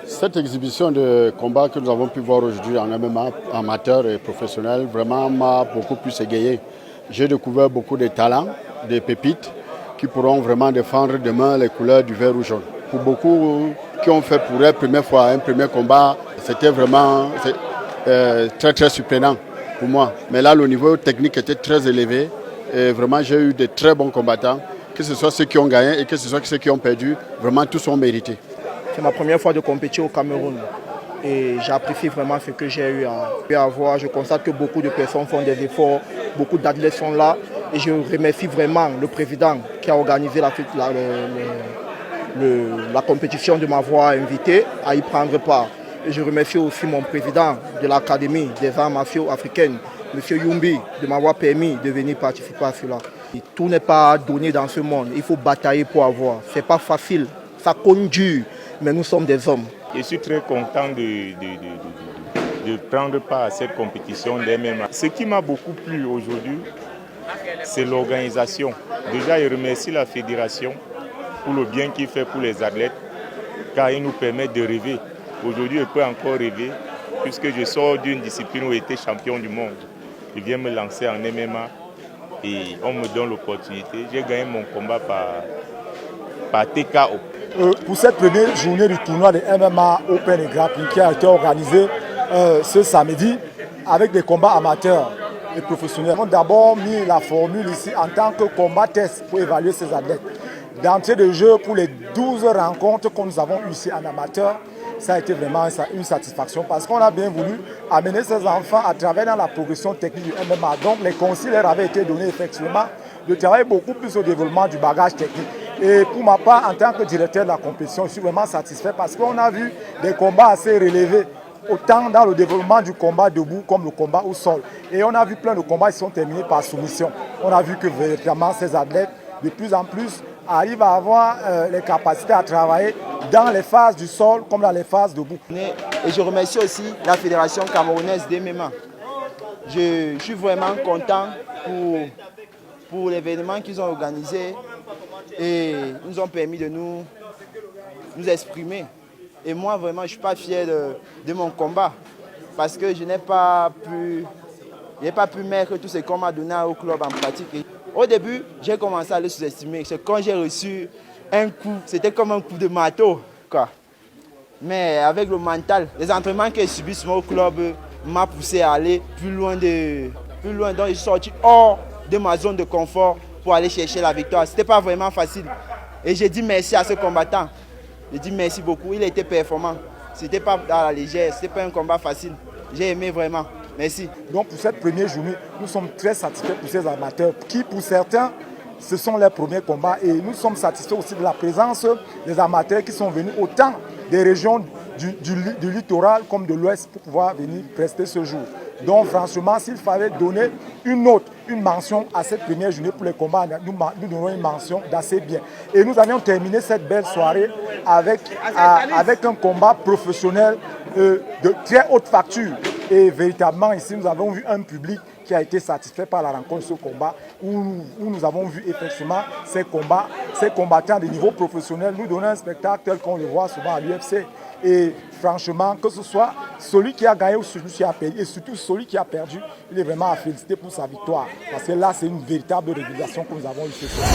Cette exhibition de combat que nous avons pu voir aujourd'hui en MMA amateur et professionnel vraiment m'a beaucoup plus égayé. J'ai découvert beaucoup de talents, des pépites qui pourront vraiment défendre demain les couleurs du vert ou jaune. Pour beaucoup qui ont fait pour la première fois un premier combat, c'était vraiment très surprenant pour moi. Mais là, le niveau technique était très élevé et vraiment j'ai eu de très bons combattants. Que ce soit ceux qui ont gagné et que ce soit ceux qui ont perdu, vraiment tous ont mérité. C'est ma première fois de compétir au Cameroun et j'apprécie vraiment ce que j'ai eu à voir. Je constate que beaucoup de personnes font des efforts, beaucoup d'athlètes sont là et je remercie vraiment le président qui a organisé la compétition de m'avoir invité à y prendre part. Et je remercie aussi mon président de l'Académie des arts martiaux africaines, M. Yumbi, de m'avoir permis de venir participer à cela. Et tout n'est pas donné dans ce monde, il faut batailler pour avoir. Ce n'est pas facile, ça conduit, mais nous sommes des hommes. Je suis très content de prendre part à cette compétition d'MMA. Ce qui m'a beaucoup plu aujourd'hui, c'est l'organisation. Déjà, je remercie la fédération pour le bien qu'il fait pour les athlètes, car il nous permet de rêver. Aujourd'hui, je peux encore rêver, puisque je sors d'une discipline où j'étais champion du monde. Je viens me lancer en MMA et on me donne l'opportunité. J'ai gagné mon combat par TKO. Pour cette première journée du tournoi de MMA Open et Grappling qui a été organisé ce samedi avec des combats amateurs et professionnels. Nous avons d'abord mis la formule ici en tant que combat test pour évaluer ces athlètes. D'entrée de jeu pour les 12 rencontres que nous avons eues ici en amateur, ça a été vraiment une satisfaction parce qu'on a bien voulu amener ces enfants à travers dans la progression technique du MMA. Donc les consignes leur avaient été données effectivement de travailler beaucoup plus au développement du bagage technique. Et pour ma part, en tant que directeur de la compétition, je suis vraiment satisfait parce qu'on a vu des combats assez relevés, autant dans le développement du combat debout comme le combat au sol. Et on a vu plein de combats qui sont terminés par soumission. On a vu que véritablement ces athlètes, de plus en plus, arrivent à avoir les capacités à travailler dans les phases du sol comme dans les phases debout. Et je remercie aussi la Fédération camerounaise d'MMA. Je suis vraiment content pour l'événement qu'ils ont organisé et nous ont permis de nous exprimer. Et moi, vraiment, je ne suis pas fier de mon combat parce que je n'ai pas pu mettre tous ces combats donnés au club en pratique. Et au début, j'ai commencé à le sous-estimer. C'est quand j'ai reçu un coup, c'était comme un coup de marteau, quoi. Mais avec le mental, les entraînements que j'ai subis sur mon club m'ont poussé à aller plus loin. Donc, je suis sorti hors de ma zone de confort pour aller chercher la victoire. Ce n'était pas vraiment facile. Et j'ai dit merci à ce combattant. J'ai dit merci beaucoup. Il était performant. Ce n'était pas à la légère. Ce n'était pas un combat facile. J'ai aimé vraiment. Merci. Donc pour cette première journée, nous sommes très satisfaits pour ces amateurs qui, pour certains, ce sont leurs premiers combats. Et nous sommes satisfaits aussi de la présence des amateurs qui sont venus autant des régions du littoral comme de l'Ouest pour pouvoir venir prester ce jour. Donc franchement, s'il fallait donner une mention à cette première journée pour les combats, nous donnons une mention d'assez bien. Et nous avions terminé cette belle soirée avec un combat professionnel de très haute facture. Et véritablement ici, nous avons vu un public qui a été satisfait par la rencontre de ce combat, où nous avons vu effectivement ces combattants de niveau professionnel nous donner un spectacle tel qu'on le voit souvent à l'UFC. Et franchement, que ce soit celui qui a gagné ou celui qui a perdu, et surtout celui qui a perdu, il est vraiment à féliciter pour sa victoire. Parce que là, c'est une véritable réalisation que nous avons eue ce soir.